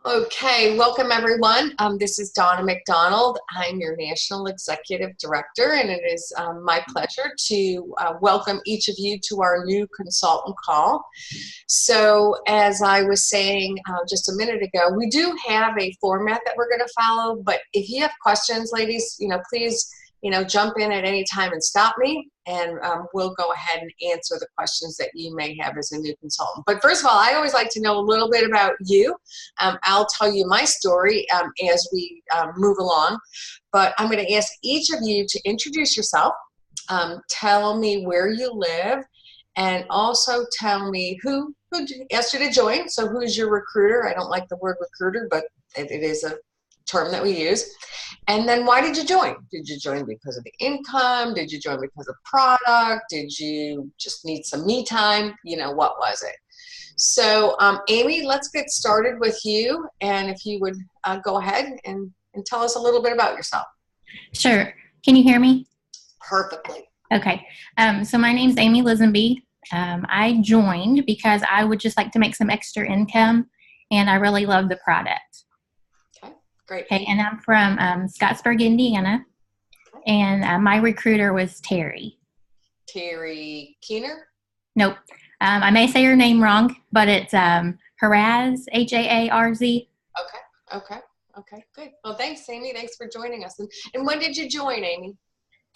Okay, welcome everyone. This is Donna McDonald. I'm your National Executive Director, and it is my pleasure to welcome each of you to our new consultant call. So, as I was saying just a minute ago, we do have a format that we're going to follow, but if you have questions, ladies, please, jump in at any time and stop me, and we'll go ahead and answer the questions that you may have as a new consultant. But first of all, I always like to know a little bit about you. I'll tell you my story as we move along, but I'm going to ask each of you to introduce yourself, tell me where you live, and also tell me who asked you to join. So who's your recruiter? I don't like the word recruiter, but it is a term that we use. And then why did you join? Did you join because of the income? Did you join because of product? Did you just need some me time? What was it? So Amy, let's get started with you. And if you would go ahead and tell us a little bit about yourself. Sure. Can you hear me? Perfectly. Okay. So my name's Amy Lisenby. I joined because I would just like to make some extra income, and I really love the product. Okay, great. Okay, and I'm from Scottsburg, Indiana, and my recruiter was Terry. Terry Keener? Nope. I may say her name wrong, but it's Haraz, Haarz. Okay, good. Well, thanks, Amy. Thanks for joining us. And when did you join, Amy?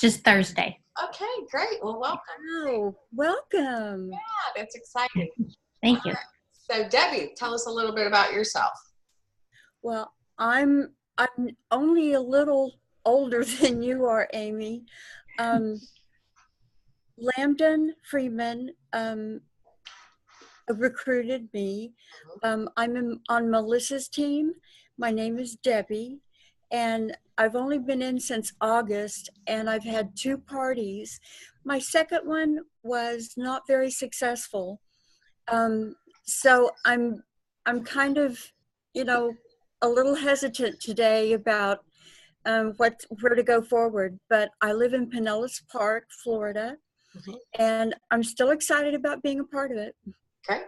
Just Thursday. Okay, great. Well, welcome. Oh, welcome. Yeah, that's exciting. Thank you. Right. So, Debbie, tell us a little bit about yourself. Well, I'm only a little older than you are, Amy. Lambden Freeman recruited me. I'm on Melissa's team. My name is Debbie, and I've only been in since August, and I've had 2 parties. My second one was not very successful. So I'm kind of, a little hesitant today about where to go forward. But I live in Pinellas Park, Florida, and I'm still excited about being a part of it. Okay.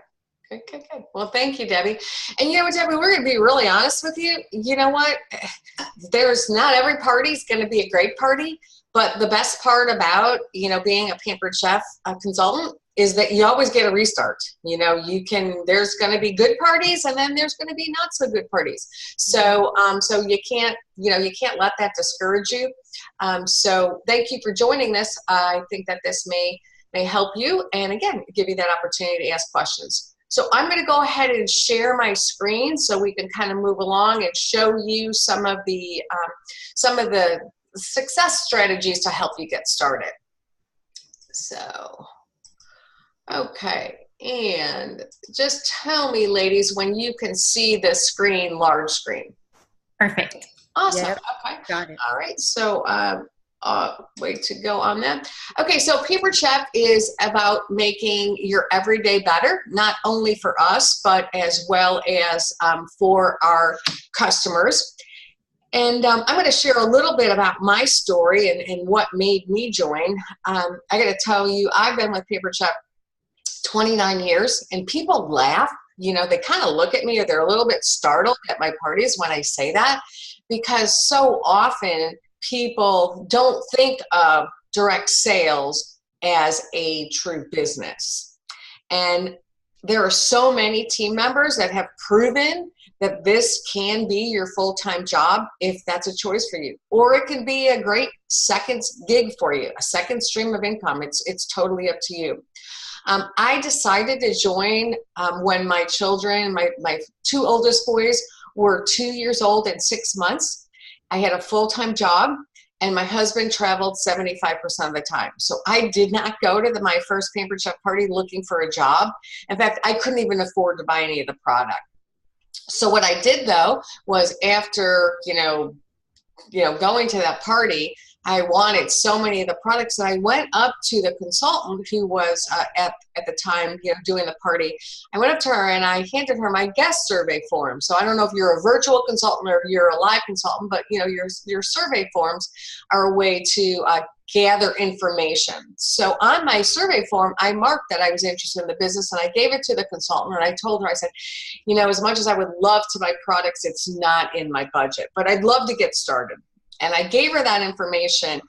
Good. Well, thank you, Debbie. And you know what, Debbie, we're going to be really honest with you. You know what? There's not every party's going to be a great party, but the best part about, being a Pampered Chef consultant is that you always get a restart. There's going to be good parties, and then there's going to be not so good parties. So, so you can't let that discourage you. So thank you for joining this. I think that this may help you, and again, give you that opportunity to ask questions. So I'm going to go ahead and share my screen so we can kind of move along and show you some of the success strategies to help you get started. So, okay, and just tell me, ladies, when you can see the screen, large screen. Perfect. Awesome. Yep. Okay. Got it. All right. So, way to go on that. Okay, so Pampered Chef is about making your everyday better, not only for us, but as well as for our customers. And I'm going to share a little bit about my story and what made me join. I got to tell you, I've been with Pampered Chef 29 years, and people laugh. They kind of look at me, or they're a little bit startled at my parties when I say that, because so often people don't think of direct sales as a true business. And there are so many team members that have proven that this can be your full-time job if that's a choice for you. Or it can be a great second gig for you, a second stream of income. It's totally up to you. I decided to join when my children, my 2 oldest boys, were 2 years old and 6 months. I had a full-time job, and my husband traveled 75% of the time. So I did not go to my first Pampered Chef party looking for a job. In fact, I couldn't even afford to buy any of the product. So what I did, though, was after, going to that party, I wanted so many of the products that I went up to the consultant who was at the time, doing the party. I went up to her and I handed her my guest survey form. So I don't know if you're a virtual consultant or you're a live consultant, but your survey forms are a way to gather information. So on my survey form, I marked that I was interested in the business, and I gave it to the consultant, and I told her, I said, as much as I would love to buy products, it's not in my budget, but I'd love to get started. And I gave her that information,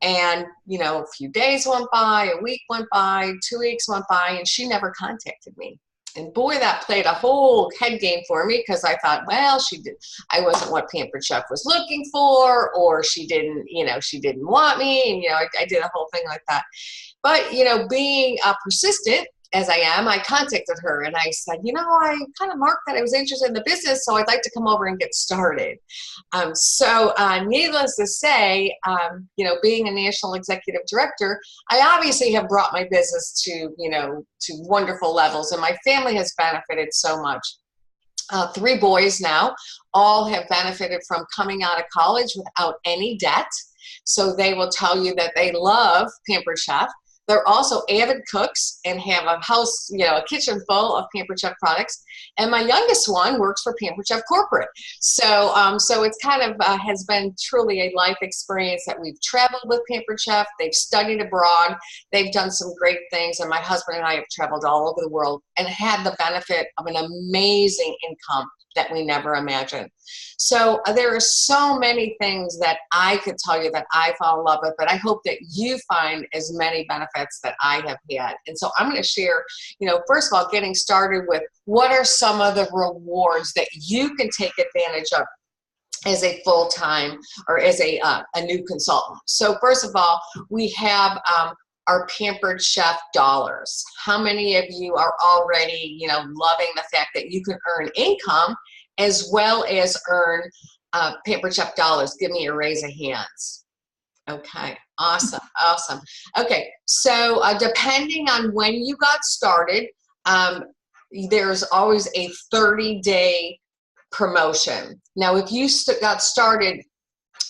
and, a few days went by, a week went by, 2 weeks went by, and she never contacted me. And boy, that played a whole head game for me, because I thought, well, I wasn't what Pampered Chef was looking for, or she didn't want me. And, I did a whole thing like that. But, being persistent as I am, I contacted her and I said, I kind of marked that I was interested in the business, so I'd like to come over and get started. So needless to say, being a national executive director, I obviously have brought my business to wonderful levels, and my family has benefited so much. 3 boys now all have benefited from coming out of college without any debt. So they will tell you that they love Pampered Chef. They're also avid cooks and have a house, a kitchen full of Pampered Chef products. And my youngest one works for Pampered Chef Corporate. So it's kind of has been truly a life experience that we've traveled with Pampered Chef. They've studied abroad. They've done some great things. And my husband and I have traveled all over the world and had the benefit of an amazing income that we never imagined. So there are so many things that I could tell you that I fell in love with, but I hope that you find as many benefits that I have had. And so I'm going to share, first of all, getting started with what are some of the rewards that you can take advantage of as a full-time or as a new consultant. So first of all, we have our Pampered Chef dollars. How many of you are already, loving the fact that you can earn income as well as earn Pampered Chef dollars? Give me a raise of hands. Okay, awesome. Okay, so depending on when you got started, there's always a 30-day promotion. Now, if you got started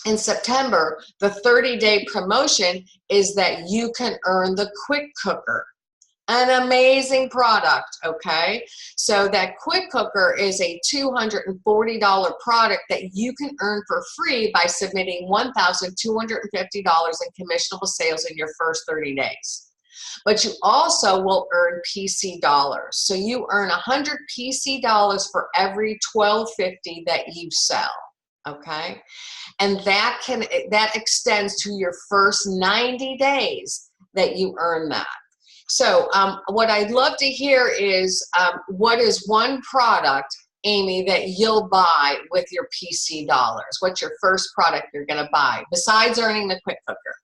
in September, the 30-day promotion is that you can earn the Quick Cooker, an amazing product, okay? So that Quick Cooker is a $240 product that you can earn for free by submitting $1,250 in commissionable sales in your first 30 days. But you also will earn PC dollars. So you earn 100 PC dollars for every $12.50 that you sell. Okay, and that extends to your first 90 days that you earn that. So what I'd love to hear is what is one product, Amy, that you'll buy with your PC dollars? What's your first product you're going to buy besides earning the Quick Cooker?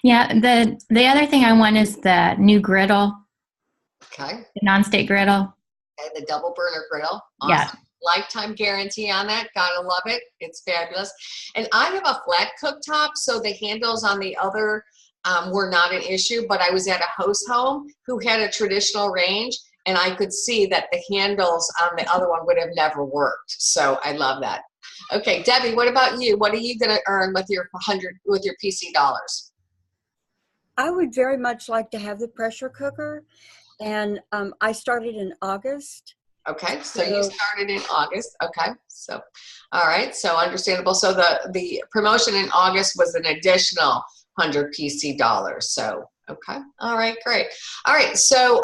Yeah, the other thing I want is the new griddle. Okay. The nonstick griddle. Okay, the double burner griddle. Awesome. Yeah. Lifetime guarantee on that. Gotta love it. It's fabulous. And I have a flat cooktop, so the handles on the other were not an issue, but I was at a host home who had a traditional range, and I could see that the handles on the other one would have never worked. So I love that. Okay, Debbie, what about you? What are you gonna earn with your PC dollars? I would very much like to have the pressure cooker, and I started in August. Okay, so you started in August. Okay, so all right, so understandable. So the promotion in August was an additional 100 PC dollars. So okay, all right, great. All right, so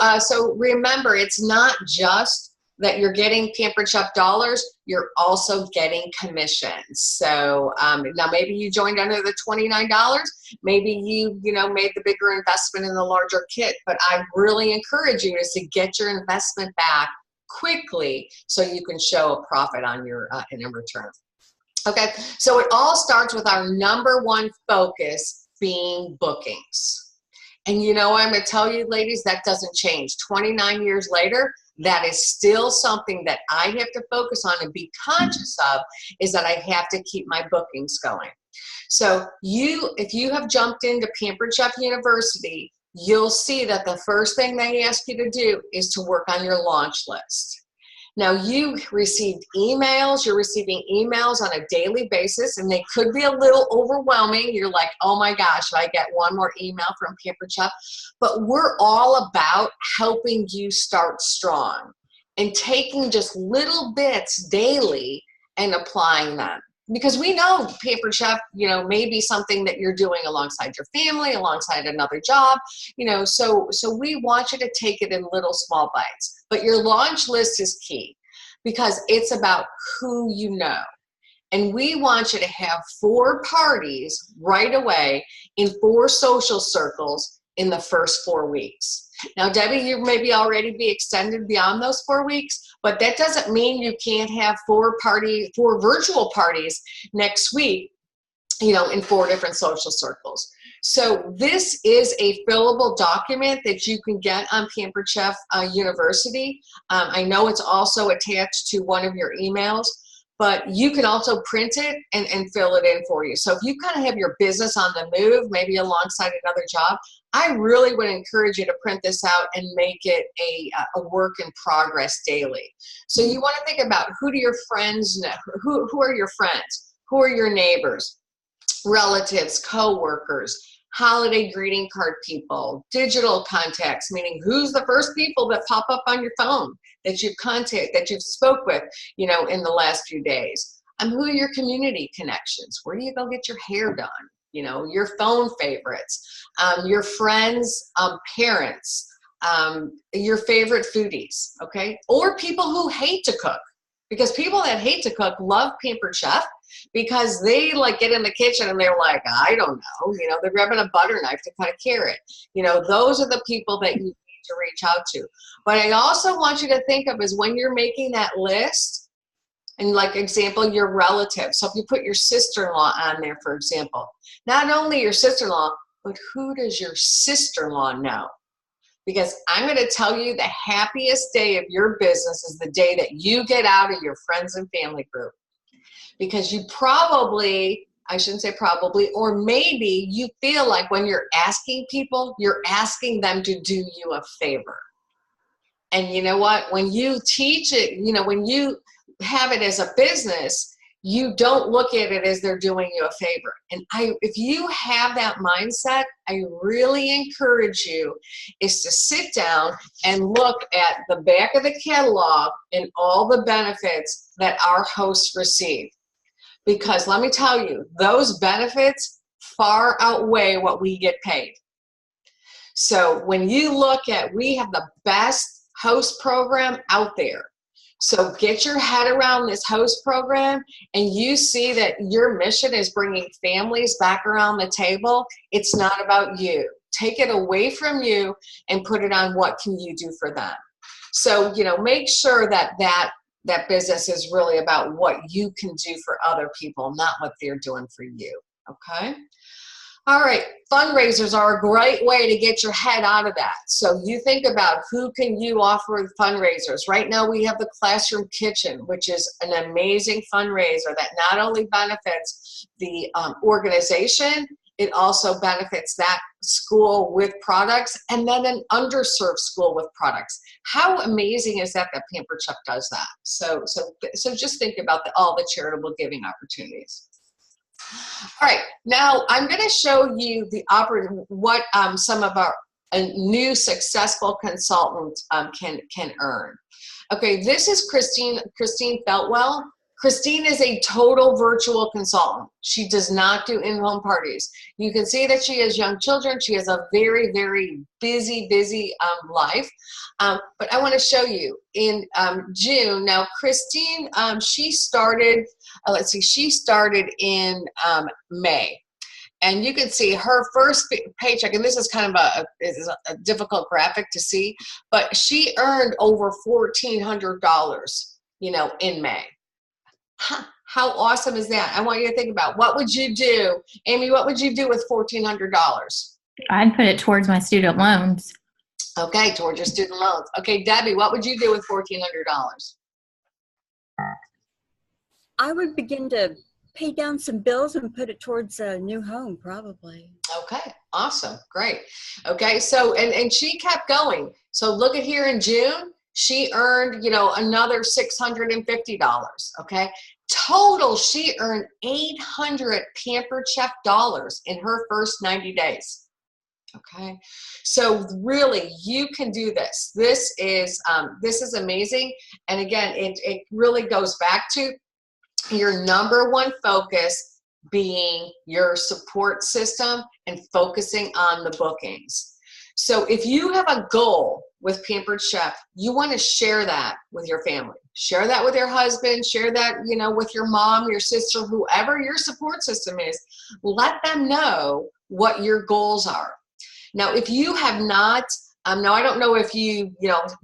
remember, it's not just that you're getting Pampered Chef dollars, you're also getting commissions. So now maybe you joined under the $29, maybe you made the bigger investment in the larger kit, but I really encourage you to get your investment back quickly so you can show a profit on your in return. Okay, so it all starts with our number one focus being bookings. And I'm going to tell you, ladies, that doesn't change. 29 years later, that is still something that I have to focus on and be conscious of, is that I have to keep my bookings going. So if you have jumped into Pampered Chef University, you'll see that the first thing they ask you to do is to work on your launch list. Now, you received emails, you're receiving emails on a daily basis, and they could be a little overwhelming. You're like, oh my gosh, I get one more email from Pampered Chef. But we're all about helping you start strong and taking just little bits daily and applying them. because we know Pampered Chef, may be something that you're doing alongside your family, alongside another job, so we want you to take it in little small bites. But your launch list is key because it's about who you know. And we want you to have 4 parties right away in 4 social circles in the first 4 weeks. Now, Debbie, you maybe already be extended beyond those 4 weeks, but that doesn't mean you can't have 4 virtual parties next week, in 4 different social circles. So this is a fillable document that you can get on Pampered Chef University. I know it's also attached to one of your emails, but you can also print it and fill it in for you. So if you kind of have your business on the move, maybe alongside another job, I really would encourage you to print this out and make it a work in progress daily. So you want to think about, who do your friends know? Who are your friends? Who are your neighbors, relatives, co-workers, holiday greeting card people, digital contacts, meaning who's the first people that pop up on your phone that you've spoke with, in the last few days. Who are your community connections? Where do you go get your hair done? Your phone favorites, your friends, parents, your favorite foodies, okay? Or people who hate to cook, because people that hate to cook love Pampered Chef because they get in the kitchen and they're like, I don't know, they're grabbing a butter knife to cut a carrot. Those are the people that you need to reach out to. But I also want you to think of is when you're making that list, and example, your relatives. So if you put your sister-in-law on there, for example, not only your sister-in-law, but who does your sister-in-law know? Because I'm going to tell you, the happiest day of your business is the day that you get out of your friends and family group. Because you probably, I shouldn't say probably, or maybe you feel like when you're asking people, you're asking them to do you a favor. And you know what? When you teach it, when you have it as a business, you don't look at it as they're doing you a favor. And if you have that mindset, I really encourage you is to sit down and look at the back of the catalog and all the benefits that our hosts receive. Because let me tell you, those benefits far outweigh what we get paid. So when you look at, we have the best host program out there. So get your head around this host program and you see that your mission is bringing families back around the table. It's not about you. Take it away from you and put it on what can you do for them. So, make sure that business is really about what you can do for other people, not what they're doing for you. Okay? All right, fundraisers are a great way to get your head out of that. So you think about who can you offer fundraisers. Right now we have the Classroom Kitchen, which is an amazing fundraiser that not only benefits the organization, it also benefits that school with products and then an underserved school with products. How amazing is that Pampered Chef does that? So just think about all the charitable giving opportunities. All right, now I'm going to show you what some of our new successful consultants can earn. Okay, this is Christine Feltwell. Christine is a total virtual consultant. She does not do in-home parties. You can see that she has young children. She has a very, very busy life. But I want to show you in June. Now, Christine, she started in May. And you can see her first paycheck, and this is kind of a difficult graphic to see, but she earned over $1,400, in May. How awesome is that? I want you to think about, what would you do? Amy, what would you do with $1,400? I'd put it towards my student loans. Okay, towards your student loans. Okay, Debbie, what would you do with $1,400? I would begin to pay down some bills and put it towards a new home, probably. Okay, awesome, great. Okay, so, and she kept going. So look at here in June, she earned, another $650, okay? Total, she earned 800 Pampered Chef dollars in her first 90 days. Okay, so really, you can do this. This is amazing. And again, it really goes back to Your number one focus being your support system and focusing on the bookings. So if you have a goal with Pampered Chef, you want to share that with your family. Share that with your husband, share that, with your mom, your sister, whoever your support system is. Let them know what your goals are. Now, if you have not, now I don't know if you,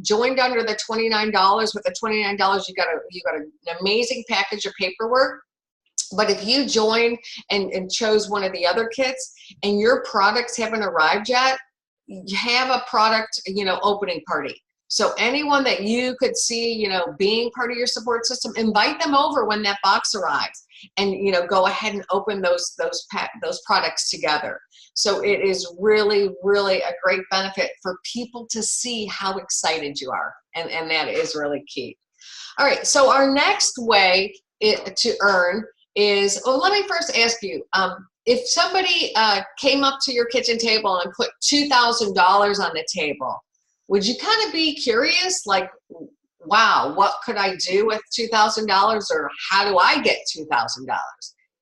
joined under the $29. With the $29, you got an amazing package of paperwork. But if you joined and chose one of the other kits and your products haven't arrived yet, you have a product, opening party. So anyone that you could see, being part of your support system, invite them over when that box arrives, and go ahead and open those products together. So it is really, really a great benefit for people to see how excited you are, and that is really key. All right, so our next way to earn is, let me first ask you, if somebody came up to your kitchen table and put $2,000 on the table, would you kind of be curious, like, wow, what could I do with $2,000, or how do I get $2,000?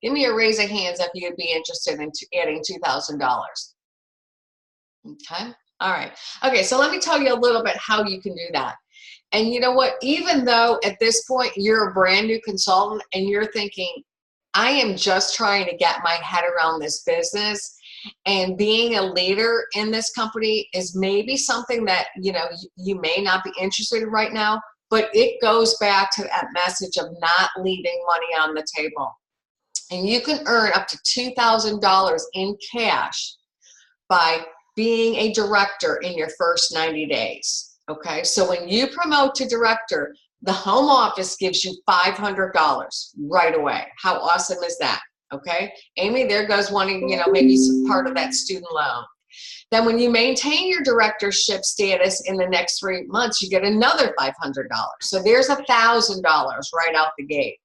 Give me a raise of hands if you'd be interested in adding $2,000. Okay, all right. Okay, so let me tell you a little bit how you can do that. And you know what, even though at this point you're a brand new consultant and you're thinking, I am just trying to get my head around this business, and being a leader in this company is maybe something that, you may not be interested in right now, but it goes back to that message of not leaving money on the table. And you can earn up to $2,000 in cash by being a director in your first 90 days. Okay, so when you promote to director, the home office gives you $500 right away. How awesome is that? Okay, Amy, there goes wanting, maybe some part of that student loan. Then when you maintain your directorship status in the next 3 months, you get another $500. So there's $1,000 right out the gate.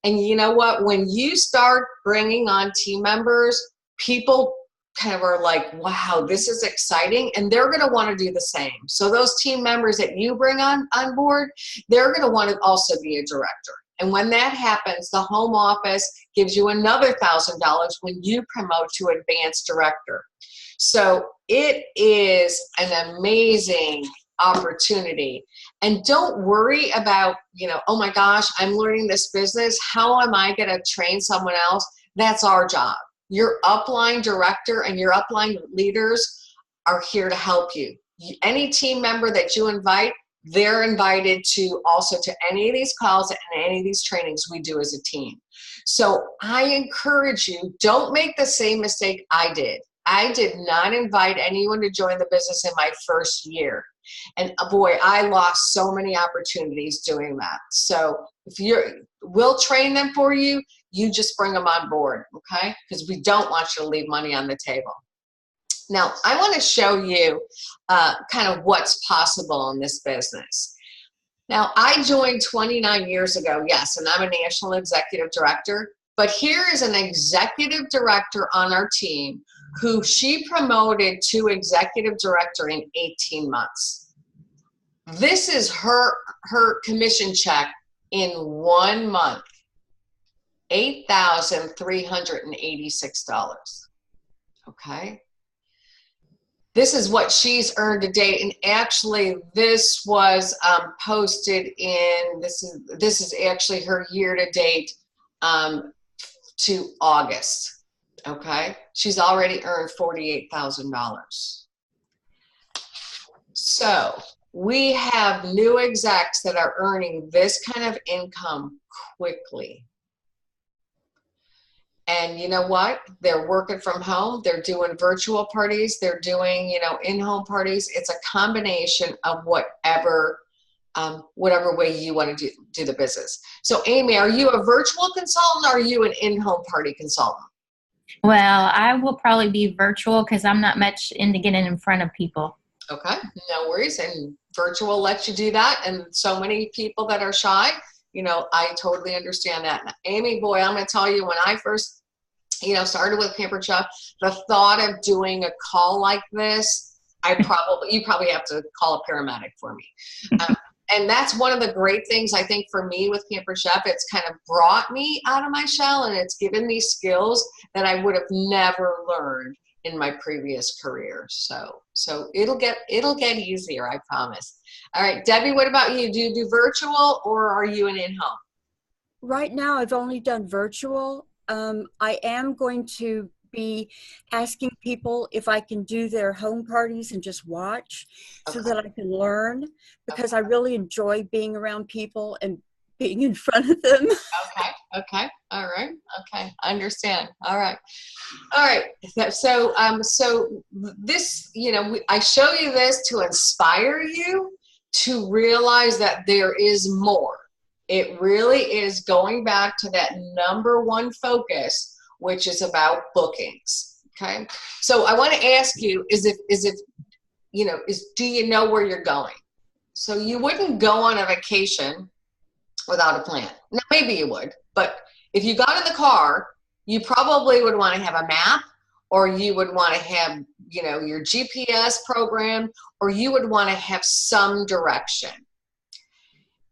And you know what? When you start bringing on team members, people kind of are like, wow, this is exciting, and they're going to want to do the same. So those team members that you bring on board, they're going to want to also be a director. And when that happens, the home office gives you another $1,000 when you promote to advanced director. So it is an amazing opportunity. And don't worry about, oh my gosh, I'm learning this business. How am I going to train someone else? That's our job. Your upline director and your upline leaders are here to help you. Any team member that you invite, they're invited to also to any of these calls and any of these trainings we do as a team. So I encourage you, don't make the same mistake I did. I did not invite anyone to join the business in my first year. And boy, I lost so many opportunities doing that. So we'll train them for you. You just bring them on board, okay? Because we don't want you to leave money on the table. Now, I want to show you kind of what's possible in this business. Now, I joined 29 years ago, yes, and I'm a national executive director, but here is an executive director on our team who she promoted to executive director in 18 months. This is her commission check in 1 month, $8,386, okay? This is what she's earned to date, and actually this was posted in, this is actually her year to date to August, okay? She's already earned $48,000. So we have new execs that are earning this kind of income quickly. And you know what? They're working from home. They're doing virtual parties. They're doing, in-home parties. It's a combination of whatever way you want to do the business. So Amy, are you a virtual consultant or are you an in-home party consultant? Well, I will probably be virtual because I'm not much into getting in front of people. Okay, no worries. And virtual lets you do that. And so many people that are shy, I totally understand that. Now, Amy, boy, I'm going to tell you, when I first started with Pampered Chef, the thought of doing a call like this, you probably have to call a paramedic for me. And that's one of the great things I think for me with Pampered Chef. It's kind of brought me out of my shell, and it's given me skills that I would have never learned in my previous career. So it'll get easier, I promise. All right, Debbie, what about you? Do you do virtual or are you an in-home? Right now, I've only done virtual. I am going to be asking people if I can do their home parties and just watch so that I can learn, because I really enjoy being around people and being in front of them. Okay. All right. Okay. I understand. All right. So this, I show you this to inspire you to realize that there is more. It really is going back to that number one focus, which is about bookings. Okay. So I want to ask you, do you know where you're going? So you wouldn't go on a vacation without a plan. Now, maybe you would, but if you got in the car, you probably would want to have a map, or you would want to have, your GPS program, or you would want to have some direction.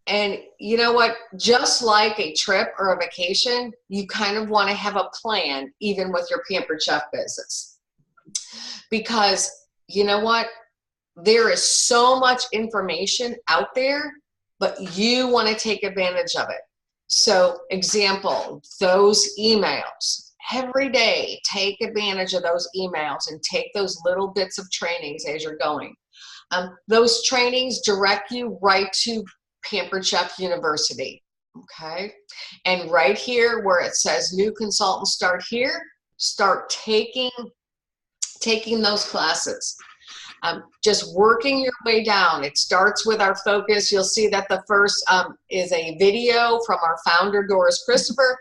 And you know what? Just like a trip or a vacation, you kind of want to have a plan, even with your Pampered Chef business. Because you know what? There is so much information out there, but you want to take advantage of it. So, example, those emails. Every day, take advantage of those emails and take those little bits of trainings as you're going. Those trainings direct you right to Pampered Chef University, okay? And right here where it says new consultants start here, start taking those classes. Just working your way down. It starts with our focus. You'll see that the first is a video from our founder, Doris Christopher,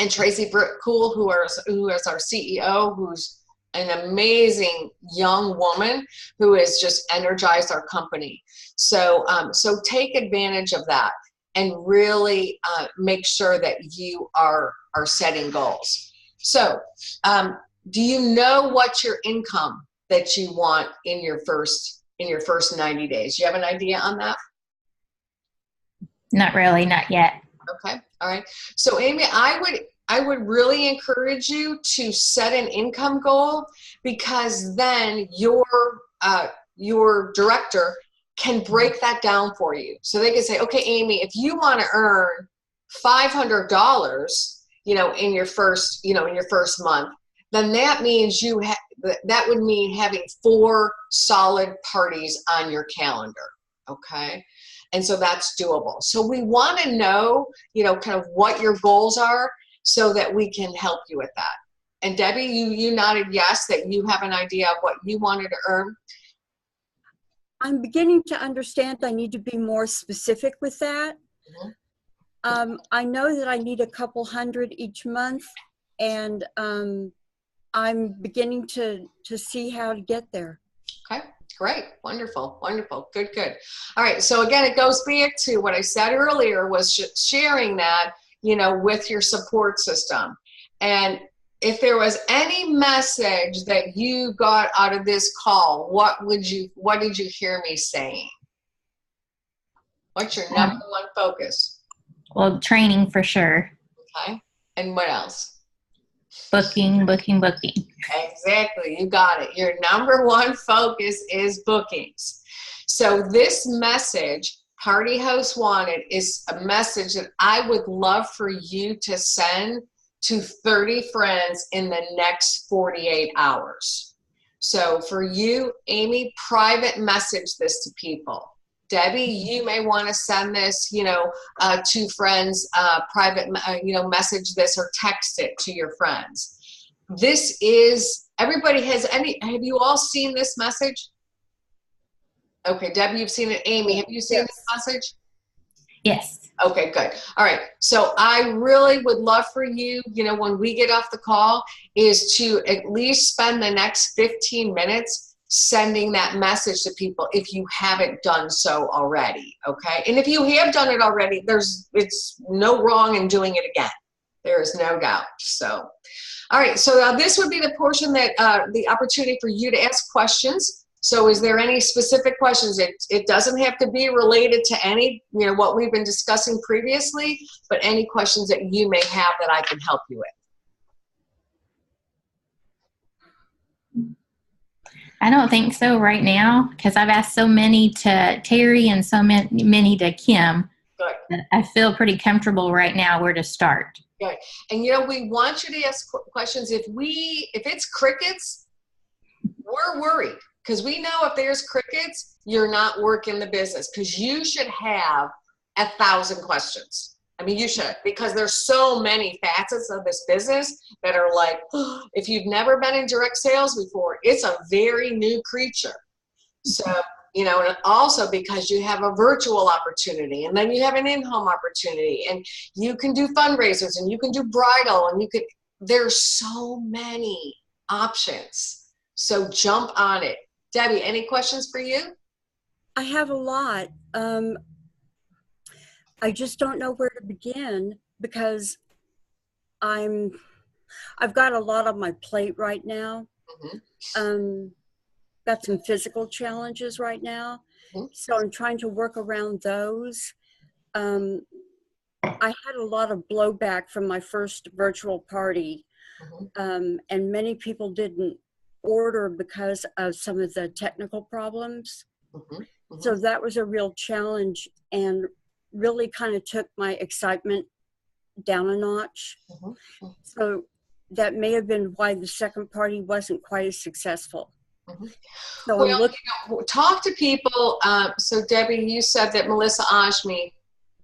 and Tracy Britt-Cool, who is our CEO, who's an amazing young woman who has just energized our company. So take advantage of that and really make sure that you are setting goals. So do you know what your income that you want in your first 90 days? You have an idea on that? Not really, not yet. Okay. All right. So Amy, I would really encourage you to set an income goal, because then your director can break that down for you. So they can say, okay, Amy, if you want to earn $500, in your first month, then that means that would mean having 4 solid parties on your calendar. Okay. And so that's doable. So we want to know, kind of what your goals are so that we can help you with that. And Debbie, you nodded yes, that you have an idea of what you wanted to earn. I'm beginning to understand I need to be more specific with that. Mm-hmm. I know that I need a couple hundred each month, and I'm beginning to see how to get there. Okay, great, wonderful, good. All right, so again, it goes back to what I said earlier, was sharing that, with your support system. And if there was any message that you got out of this call, what did you hear me saying? What's your number one focus? Well, training for sure. Okay, and what else? Booking. Exactly, you got it. Your number one focus is bookings. So this message, Party Host Wanted, is a message that I would love for you to send to 30 friends in the next 48 hours. So for you, Amy, private message this to people. Debbie, you may want to send this, to friends, private, message this or text it to your friends. This is, everybody have you all seen this message? Okay, Debbie, you've seen it. Amy, have you seen this message? Yes. Okay, good. All right. So I really would love for you, when we get off the call, is to at least spend the next 15 minutes sending that message to people if you haven't done so already. Okay. And if you have done it already, it's no wrong in doing it again. There is no doubt. So, all right. So this would be the portion that the opportunity for you to ask questions. So is there any specific questions? It doesn't have to be related to any, what we've been discussing previously, but any questions that you may have that I can help you with. I don't think so right now, because I've asked so many to Terry and so many to Kim. Good. I feel pretty comfortable right now where to start. Good. And we want you to ask questions. If it's crickets, we're worried, because we know if there's crickets, you're not working the business, because you should have 1,000 questions. I mean, you should, because there's so many facets of this business that are like, if you've never been in direct sales before, it's a very new creature. So, and also because you have a virtual opportunity, and then you have an in-home opportunity, and you can do fundraisers, and you can do bridal, and there's so many options. So jump on it. Debbie, any questions for you? I have a lot. I just don't know where to begin, because I've got a lot on my plate right now. Got some physical challenges right now. So I'm trying to work around those. I had a lot of blowback from my first virtual party, and many people didn't order because of some of the technical problems. So that was a real challenge, and really kind of took my excitement down a notch. So that may have been why the second party wasn't quite as successful. So talk to people. So Debbie, you said that Melissa Ajmi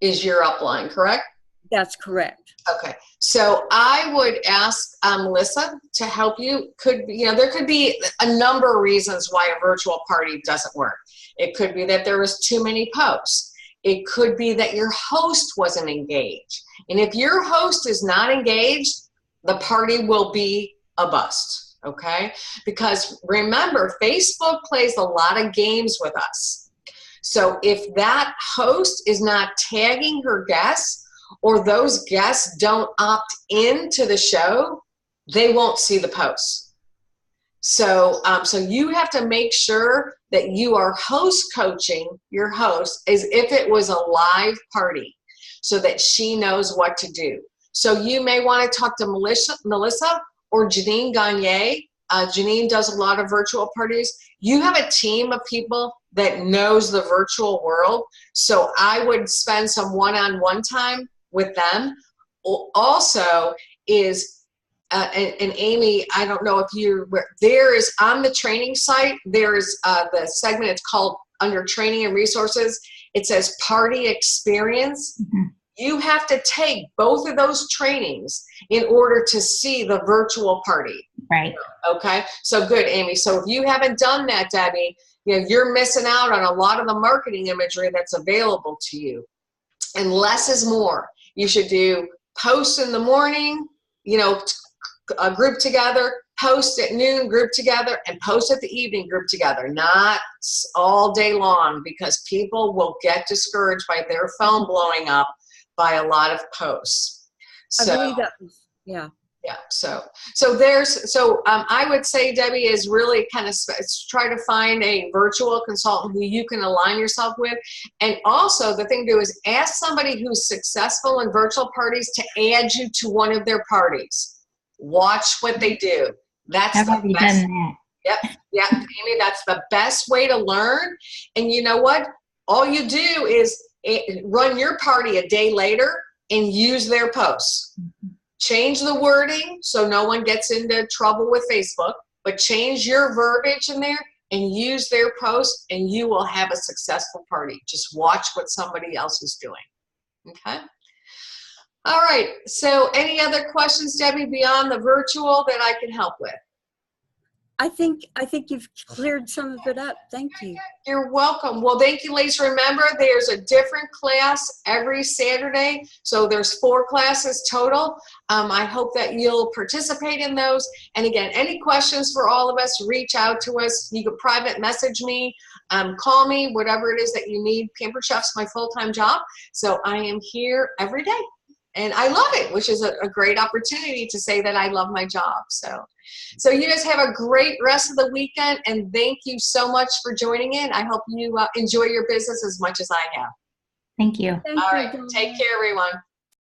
is your upline, correct? That's correct. Okay. So I would ask Melissa to help you. There could be a number of reasons why a virtual party doesn't work. It could be that there was too many posts. It could be that your host wasn't engaged. And if your host is not engaged, the party will be a bust, okay? Because remember, Facebook plays a lot of games with us. So if that host is not tagging her guests, or those guests don't opt into the show, they won't see the posts. So you have to make sure that you are host coaching your host as if it was a live party, so that she knows what to do. So you may want to talk to Melissa or Janine Gagne. Janine does a lot of virtual parties. You have a team of people that knows the virtual world. So I would spend some one-on-one time with them. Also is and Amy, I don't know if there is on the training site, there is the segment, it's called under training and resources, it says party experience. You have to take both of those trainings in order to see the virtual party. Right. Okay. So good, Amy. So if you haven't done that, Debbie, you're missing out on a lot of the marketing imagery that's available to you. And less is more. You should do posts in the morning, a group together, post at noon, group together, and post at the evening, group together. Not all day long, because people will get discouraged by their phone blowing up by a lot of posts. So, I believe that was, yeah. Yeah. So I would say, Debbie, is really kind of try to find a virtual consultant who you can align yourself with. And also the thing to do is ask somebody who's successful in virtual parties to add you to one of their parties. Watch what they do. I've already done that. Yep, Amy, that's the best way to learn. And you know what? All you do is run your party a day later and use their posts. Change the wording so no one gets into trouble with Facebook, but change your verbiage in there and use their posts, and you will have a successful party. Just watch what somebody else is doing. Okay? All right. So any other questions, Debbie, beyond the virtual that I can help with? I think you've cleared some of it up. Thank you. You're welcome. Well, thank you, ladies. Remember, there's a different class every Saturday. So there's 4 classes total. I hope that you'll participate in those. And again, any questions for all of us, reach out to us. You can private message me, call me, whatever it is that you need. Pampered Chef's my full-time job. So I am here every day. And I love it, which is a great opportunity to say that I love my job. So you guys have a great rest of the weekend, and thank you so much for joining in. I hope you enjoy your business as much as I have. Thank you. Thank All you, right. Donna. Take care, everyone.